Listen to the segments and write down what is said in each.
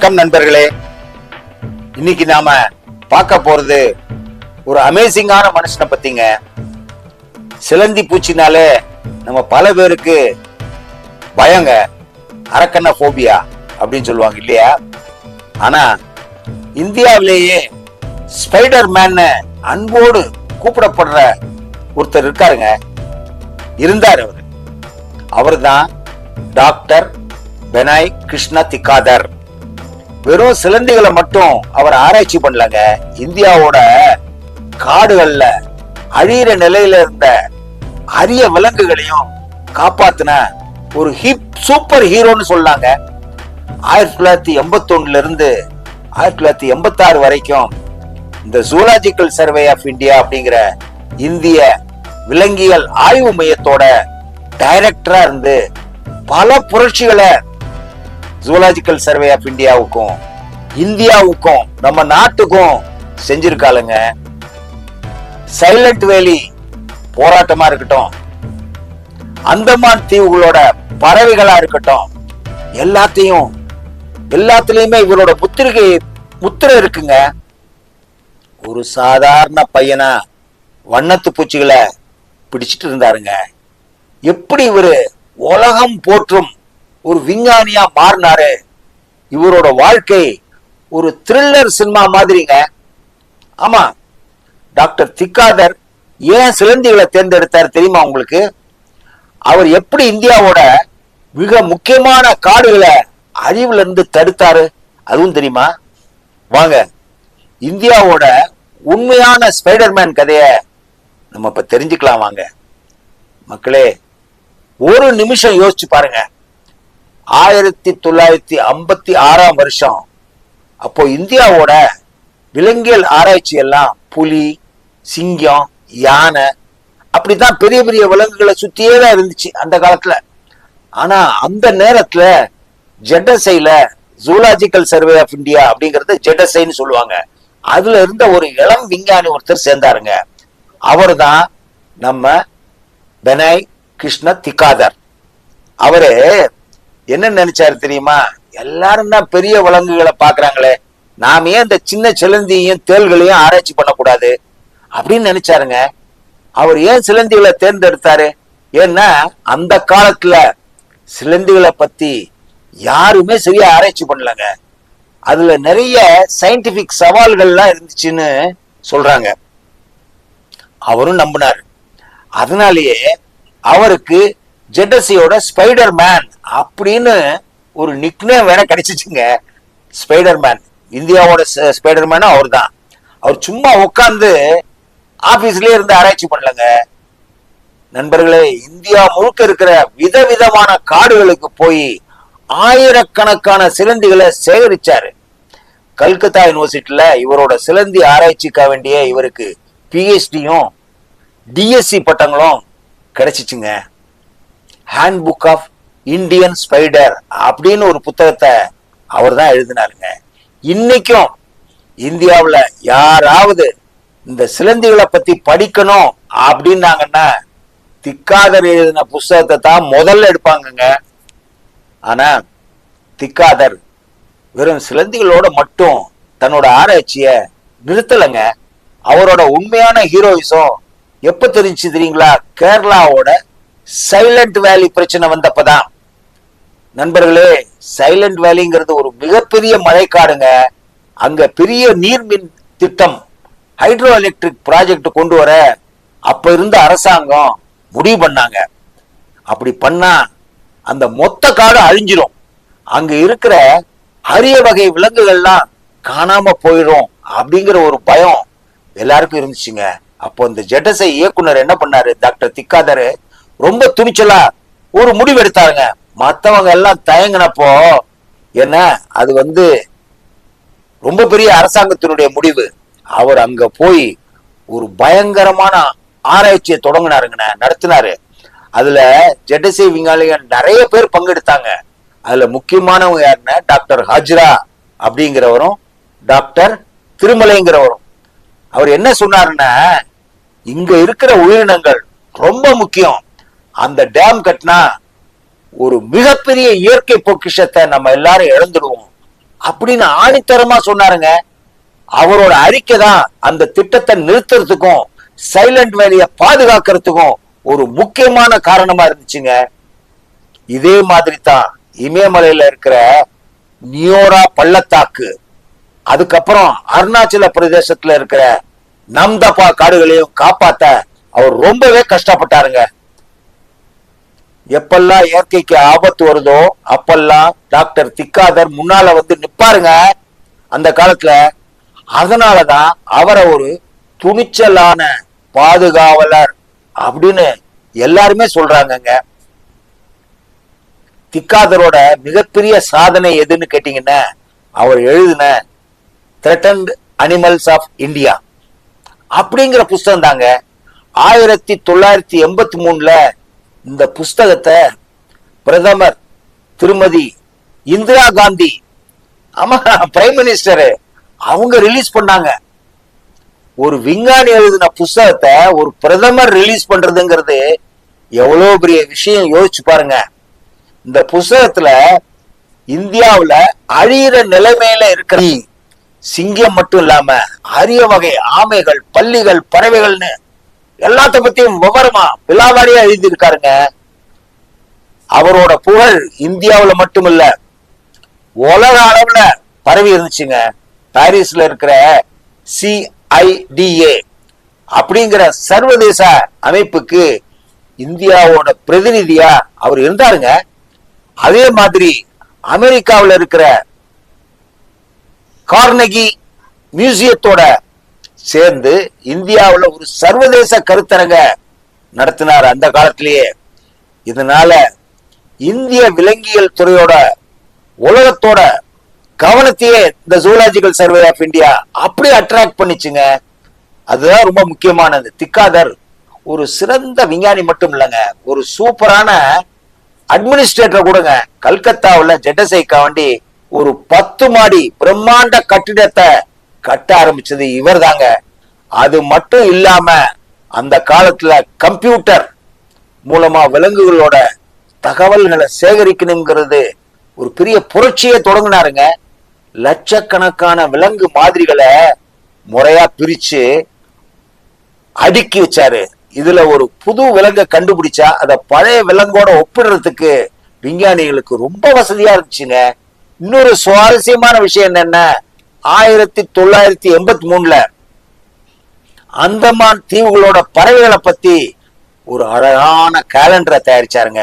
வணக்கம் நண்பர்களே. இன்னைக்கு நாம பார்க்க போறது ஒரு அமேசிங்கான மனுஷனை பத்திங்க. சிலந்தி பூச்சினாலே நம்ம பல பேருக்கு பயங்க, அரக்கண்ண போபியா அப்படின்னு சொல்லுவாங்க இல்லையா? ஆனா இந்தியாவிலேயே ஸ்பைடர் மேன் அன்போடு கூப்பிடப்படுற ஒருத்தர் இருக்காருங்க, இருந்தார். அவர்தான் டாக்டர் பெனாய் கிருஷ்ண திக்காதர். வெறும் சிலந்திகளை மட்டும் அவர் ஆராய்ச்சி பண்ணலங்க, இந்தியாவோட காடுகள்ல அழியிற நிலையில இருந்த அரிய விலங்குகளையும் காப்பாத்தின ஒரு சூப்பர் ஹீரோன்னு சொல்லாங்க. 1981 இருந்து 1986 வரைக்கும் இந்த ஜூலாஜிக்கல் சர்வே ஆஃப் இந்தியா அப்படிங்கிற இந்திய விலங்கியல் ஆய்வு மையத்தோட டைரக்டரா இருந்து பல புரட்சிகளை ஜூலாஜிக்கல் சர்வே ஆஃப் இந்தியாவுக்கும் இந்தியாவுக்கும் நம்ம நாட்டுக்கும் செஞ்சிருக்காளுங்க. சைலண்ட் வேலி போராட்டமா இருக்கட்டும், அந்தமான் தீவுகளோட பறவைகளா இருக்கட்டும், எல்லாத்துலயுமே இவரோட முத்திரை இருக்குங்க. ஒரு சாதாரண பையனா வண்ணத்து பூச்சிகளை பிடிச்சிட்டு இருந்தாருங்க. எப்படி இவரு உலகம் போற்றும் ஒரு விஞ்ஞானியா மாறினாரு. இவரோட வாழ்க்கை ஒரு த்ரில்லர் சினிமா மாதிரிங்க. ஆமா, டாக்டர் திக்காதர் ஏன் சிலந்திகளை தேர்ந்தெடுத்தார் தெரியுமா உங்களுக்கு? அவர் எப்படி இந்தியாவோட மிக முக்கியமான காடுகளை அழிவுல இருந்து தடுத்தாரு அதுவும் தெரியுமா? வாங்க, இந்தியாவோட உண்மையான ஸ்பைடர்மேன் கதைய நம்ம இப்ப தெரிஞ்சுக்கலாம். வாங்க மக்களே, ஒரு நிமிஷம் யோசிச்சு பாருங்க. 1956 வருஷம், அப்போ இந்தியாவோட விலங்கியல் ஆராய்ச்சி எல்லாம் புலி, சிங்கம், யானை அப்படித்தான் பெரிய பெரிய விலங்குகளை சுத்தியே தான் இருந்துச்சு அந்த காலத்துல. ஆனா அந்த நேரத்துல ஜெடசைல ஜூலாஜிக்கல் சர்வே ஆஃப் இந்தியா அப்படிங்கறது ஜெடசைன்னு சொல்லுவாங்க. அதுல இருந்த ஒரு இளம் விஞ்ஞானி ஒருத்தர் சேர்ந்தாருங்க. அவர் தான் நம்ம பெனாய் கிருஷ்ண திக்காதர். அவரு என்ன நினைச்சாரு தெரியுமா? எல்லாரும் தான் பெரிய விலங்குகளை பாக்குறாங்களே, நாம ஏன் இந்த சின்ன சிலந்தியையும் தேள்களையும் ஆராய்ச்சி பண்ணக்கூடாது அப்படின்னு நினைச்சாருங்க. அவர் ஏன் சிலந்திகளை தேர்ந்தெடுத்தாரு? ஏன்னா அந்த காலத்துல சிலந்திகளை பத்தி யாருமே சரியா ஆராய்ச்சி பண்ணலங்க. அதுல நிறைய சயின்டிபிக் சவால்கள்லாம் இருந்துச்சுன்னு சொல்றாங்க. அவரும் நம்பினார். அதனாலேயே அவருக்கு ஜெடசியோட ஸ்பைடர் மேன் அப்படின்னு ஒரு நிக்நேம் வேற கிடைச்சிச்சுங்க. ஸ்பைடர் மேன், இந்தியாவோட ஸ்பைடர் மேன் அவர் தான். அவர் சும்மா உட்கார்ந்து ஆபீஸ்லயே இருந்து ஆராய்ச்சி பண்ணலங்க. நண்பர்களே, இந்தியா முழுக்க இருக்கிற விதவிதமான காடுகளுக்கு போய் ஆயிரக்கணக்கான சிலந்திகளை சேகரிச்சாரு. கல்கத்தா யூனிவர்சிட்டியில இவரோட சிலந்தி ஆராய்ச்சிக்க வேண்டிய இவருக்கு பிஹெச்டியும் டிஎஸ்சி பட்டங்களும் கிடைச்சிச்சுங்க. Handbook of Indian spider அப்படின்னு ஒரு புத்தகத்தை அவர் தான் எழுதினாருங்க. இன்னைக்கும் இந்தியாவுல யாராவது இந்த சிலந்திகளை பத்தி படிக்கணும் அப்படின்னாங்கன்னா திக்காதர் எழுதின புத்தகத்தை தான் முதல்ல எடுப்பாங்கங்க. ஆனா திக்காதர் வெறும் சிலந்திகளோட மட்டும் தன்னோட ஆராய்ச்சிய நிறுத்தலைங்க. அவரோட உண்மையான ஹீரோயிசம் எப்ப தெரிஞ்சு தெரியுங்களா? கேரளாவோட சைலண்ட் வேலி பிரச்சனை வந்தப்பதான். நண்பர்களே, சைலண்ட் வேலிங்கிறது ஒரு மிகப்பெரிய மழைக்காடுங்க. அங்க பெரிய நீர்மின் திட்டம், ஹைட்ரோ எலக்ட்ரிக் ப்ராஜெக்ட் கொண்டு வர அப்ப இருந்த அரசாங்கம் முடிவு பண்ணாங்க. அப்படி பண்ணா அந்த மொத்த காடு அழிஞ்சிரும், அங்க இருக்கிற அரிய வகை விலங்குகள்லாம் காணாம போயிடும் அப்படிங்கிற ஒரு பயம் எல்லாருக்கும் இருந்துச்சுங்க. அப்போ இந்த ஜெடசை இயக்குனர் என்ன பண்ணாரு? டாக்டர் திக்காதர் ரொம்ப துணிச்சலா ஒரு முடிவு எடுத்தாருங்க. மத்தவங்க எல்லாம் தயங்கினப்போ, என்ன அது ரொம்ப பெரிய அரசாங்கத்தினுடைய முடிவு. அவர் அங்க போய் ஒரு பயங்கரமான ஆராய்ச்சியை நடத்தினாரு. அதுல ஜெடசை விஞ்ஞானிகள் நிறைய பேர் பங்கெடுத்தாங்க. அதுல முக்கியமானவங்க யாருன்னா டாக்டர் ஹாஜ்ரா அப்படிங்கிறவரும் டாக்டர் திருமலைங்கிறவரும். அவர் என்ன சொன்னாருன்னா, இங்க இருக்கிற உயிரினங்கள் ரொம்ப முக்கியம். அந்த டேம் கட்டினா ஒரு மிகப்பெரிய இயற்கை பொக்கிஷத்தை நம்ம எல்லாரும் இழந்துடுவோம். அப்படின்னு ஆணித்தரமா சொன்னாருங்க. அவரோட அறிக்கை தான் அந்த திட்டத்தை நிறுத்துறதுக்கும் சைலண்ட் வேலியை பாதுகாக்கிறதுக்கும் ஒரு முக்கியமான காரணமா இருந்துச்சுங்க. இதே மாதிரி தான் இமயமலையில இருக்கிற நியோரா பள்ளத்தாக்கு, அதுக்கப்புறம் அருணாச்சல பிரதேசத்துல இருக்கிற நம்தபா காடுகளையும் காப்பாத்த அவர் ரொம்பவே கஷ்டப்பட்டாருங்க. எப்பெல்லாம் இயற்கைக்கு ஆபத்து வருதோ அப்பெல்லாம் டாக்டர் திக்காதர் முன்னால வந்து நிப்பாருங்க அந்த காலத்துல. அதனாலதான் அவரை ஒரு துணிச்சலான பாதுகாவலர் அப்படின்னு எல்லாருமே சொல்றாங்க. திக்காதரோட மிகப்பெரிய சாதனை எதுன்னு கேட்டீங்கன்னா, அவர் எழுதின த்ரெட்டன்ட் அனிமல்ஸ் ஆஃப் இந்தியா அப்படிங்கிற புஸ்தகம் தாங்க. 1983 இந்த புஸ்தகத்தை பிரதமர் திருமதி இந்திரா காந்தி, ஆமா பிரைம் மினிஸ்டர், அவங்க ரிலீஸ் பண்ணாங்க. ஒரு விஞ்ஞானி எழுதின புஸ்தகத்தை ஒரு பிரதமர் ரிலீஸ் பண்றதுங்கிறது எவ்வளவு பெரிய விஷயம் யோசிச்சு பாருங்க. இந்த புஸ்தகத்துல இந்தியாவுல அழியிற நிலைமையில இருக்கிற சிங்கம் மட்டும் இல்லாம அரிய வகை ஆமைகள், பல்லிகள், பறவைகள்னு எல்லாத்த பத்தியும் விவரமா விலாவாரியா எழுதியிருக்காருங்க. அவரோட புகழ் இந்தியாவுல மட்டும் இல்ல, உலக அளவுல பரவி இருந்துச்சுங்க. பாரிஸ்ல இருக்கிற CIDA அப்படிங்கிற சர்வதேச அமைப்புக்கு இந்தியாவோட பிரதிநிதியா அவர் இருந்தாருங்க. அதே மாதிரி அமெரிக்காவில் இருக்கிற கார்னகி மியூசியத்தோட சேர்ந்து இந்தியாவில் ஒரு சர்வதேச கருத்தரங்க நடத்தினார் அந்த காலத்திலேயே. இதனால இந்திய விலங்கியல் துறையோட உலகத்தோட கவனத்தையே இந்த ஜூலாஜிக்கல் சர்வே ஆஃப் இந்தியா அப்படி அட்ராக்ட் பண்ணிச்சுங்க. அதுதான் ரொம்ப முக்கியமானது. திக்காதர் ஒரு சிறந்த விஞ்ஞானி மட்டும் இல்லைங்க, ஒரு சூப்பரான அட்மினிஸ்ட்ரேட்டர் கூடங்க. கல்கத்தாவில் ஜெட்டசைக்கா வேண்டி ஒரு 10 மாடி பிரம்மாண்ட கட்டிடத்தை கட்ட ஆரம்பிச்சது இவர் தாங்க. அது மட்டும் இல்லாம அந்த காலத்துல கம்ப்யூட்டர் மூலமா விலங்குகளோட தகவல்களை சேகரிக்கணுங்கிறது ஒரு பெரிய புரட்சியை தொடங்கினாருங்க. லட்சக்கணக்கான விலங்கு மாதிரிகளை முறையா பிரிச்சு அடுக்கி வச்சாரு. இதுல ஒரு புது விலங்கை கண்டுபிடிச்சா அத பழைய விலங்கோட ஒப்பிடுறதுக்கு விஞ்ஞானிகளுக்கு ரொம்ப வசதியா இருந்துச்சுங்க. இன்னொரு சுவாரஸ்யமான விஷயம் என்னன்னா, 1983 அந்தமான் தீவுகளோட பறவைகளை பத்தி ஒரு அழகான கேலண்டரை தயாரிச்சாருங்க.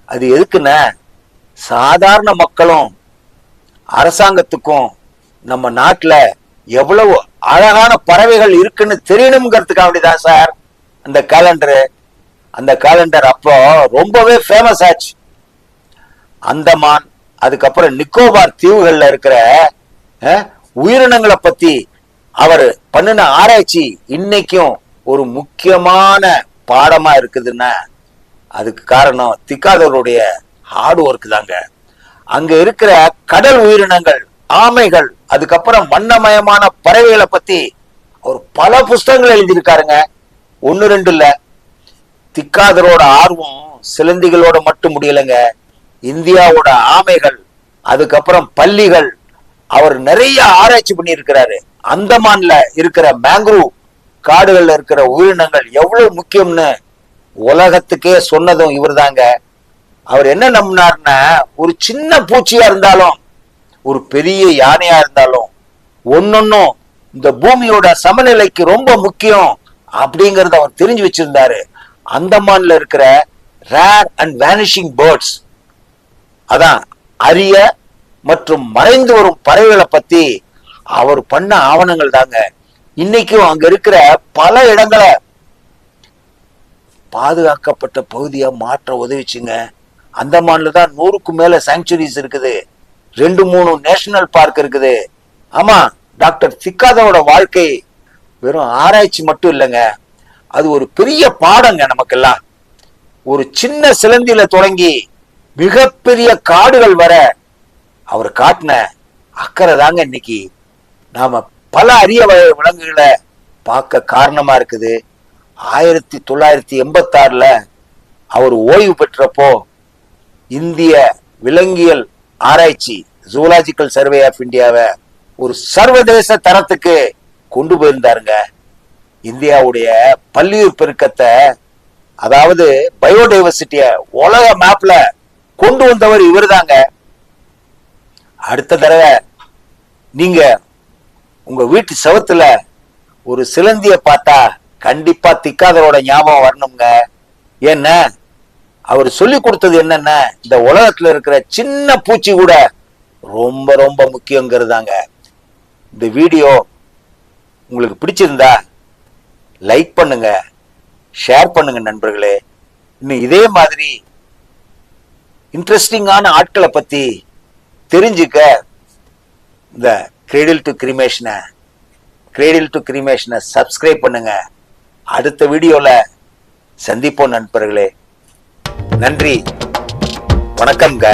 அது எதுக்குன்னா, சாதாரண மக்களும் அரசாங்கத்துக்கும் நம்ம நாட்டுல எவ்வளவு அழகான பறவைகள் இருக்குன்னு தெரியணுங்கிறதுக்காக வேண்டிதான் சார் அந்த கேலண்டர். அந்த கேலண்டர் அப்போ ரொம்பவே ஃபேமஸ் ஆச்சு. அந்தமான், அதுக்கப்புறம் நிக்கோபார் தீவுகள்ல இருக்கிற உயிரினங்களை பத்தி அவர் பண்ணின ஆராய்ச்சி இன்னைக்கும் ஒரு முக்கியமான பாடமா இருக்குதுன்னா அதுக்கு காரணம் திக்காதருடைய ஹார்ட் ஒர்க் தாங்க. அங்க இருக்கிற கடல் உயிரினங்கள், ஆமைகள், அதுக்கப்புறம் வண்ணமயமான பறவைகளை பத்தி அவர் பல புஸ்தகங்கள் எழுதியிருக்காருங்க. 1-2 இல்ல. திக்காதரோட ஆர்வம் சிலந்திகளோட மட்டும் முடியலைங்க. இந்தியாவோட ஆமைகள், அதுக்கப்புறம் பல்லிகள், அவர் நிறைய ஆராய்ச்சி பண்ணி இருக்கிறாரு. அந்தமான்ல இருக்கிற மேங்க்ரூவ் காடுகள்ல இருக்கிற உயிரினங்கள் எவ்வளவு முக்கியம்னு உலகத்துக்கே சொன்னதும் இவர் தாங்க. அவர் என்ன நம்பினார்னா, ஒரு சின்ன பூச்சியா இருந்தாலும் ஒரு பெரிய யானையா இருந்தாலும் ஒன்னொன்னும் இந்த பூமியோட சமநிலைக்கு ரொம்ப முக்கியம் அப்படிங்கறத அவர் தெரிஞ்சு வச்சிருந்தாரு. அந்தமான்ல இருக்கிற ரேர் அண்ட் வேனிஷிங் பேர்ட்ஸ், அதான் அரிய மற்றும் மறைந்து வரும் பறவைகளை பத்தி அவர் பண்ண ஆவணங்கள் தாங்க இன்னைக்கும் அங்க இருக்கிற பல இடங்களை பாதுகாக்கப்பட்ட பகுதியா மாற்ற உதவிச்சுங்க. அந்தமான்ல தான் 100க்கும் மேல சாங்சுரிஸ் இருக்குது, 2-3 நேஷனல் பார்க் இருக்குது. ஆமா, டாக்டர் திக்காதரோட வாழ்க்கை வெறும் ஆராய்ச்சி மட்டும் இல்லைங்க, அது ஒரு பெரிய பாடங்க நமக்கெல்லாம். ஒரு சின்ன சிலந்தில தொடங்கி மிகப்பெரிய காடுகள் வர அவர் காட்டின அக்கறை தாங்க இன்னைக்கு நாம பல அரிய விலங்குகளை பார்க்க காரணமா இருக்குது. 1986 அவர் ஓய்வு பெற்றப்போ இந்திய விலங்கியல் ஆராய்ச்சி ஜூலாஜிக்கல் சர்வே ஆஃப் இந்தியாவை ஒரு சர்வதேச தரத்துக்கு கொண்டு போயிருந்தாருங்க. இந்தியாவுடைய பல்லுயிர் பெருக்கத்தை, அதாவது பயோடைவர்சிட்டிய உலக மேப்ல கொண்டு வந்தவர் இவர்தாங்க. அடுத்த தடவை நீங்க உங்க வீட்டு செவத்துல ஒரு சிலந்திய பார்த்தா கண்டிப்பா திக்காதரோட ஞாபகம் வரணுங்க. ஏன்னா அவர் சொல்லி கொடுத்தது என்னன்னா, இந்த உலகத்துல இருக்கிற சின்ன பூச்சி கூட ரொம்ப ரொம்ப முக்கியங்கிறதாங்க. இந்த வீடியோ உங்களுக்கு பிடிச்சிருந்தா லைக் பண்ணுங்க, ஷேர் பண்ணுங்க நண்பர்களே. இன்னும் இதே மாதிரி இன்ட்ரெஸ்டிங்கான ஆட்களை பத்தி தெரிஞ்சுக்க இந்த கிரேடில் டு கிரிமேஷனை சப்ஸ்கிரைப் பண்ணுங்க. அடுத்த வீடியோல சந்திப்போம் நண்பர்களே. நன்றி, வணக்கம்ங்க.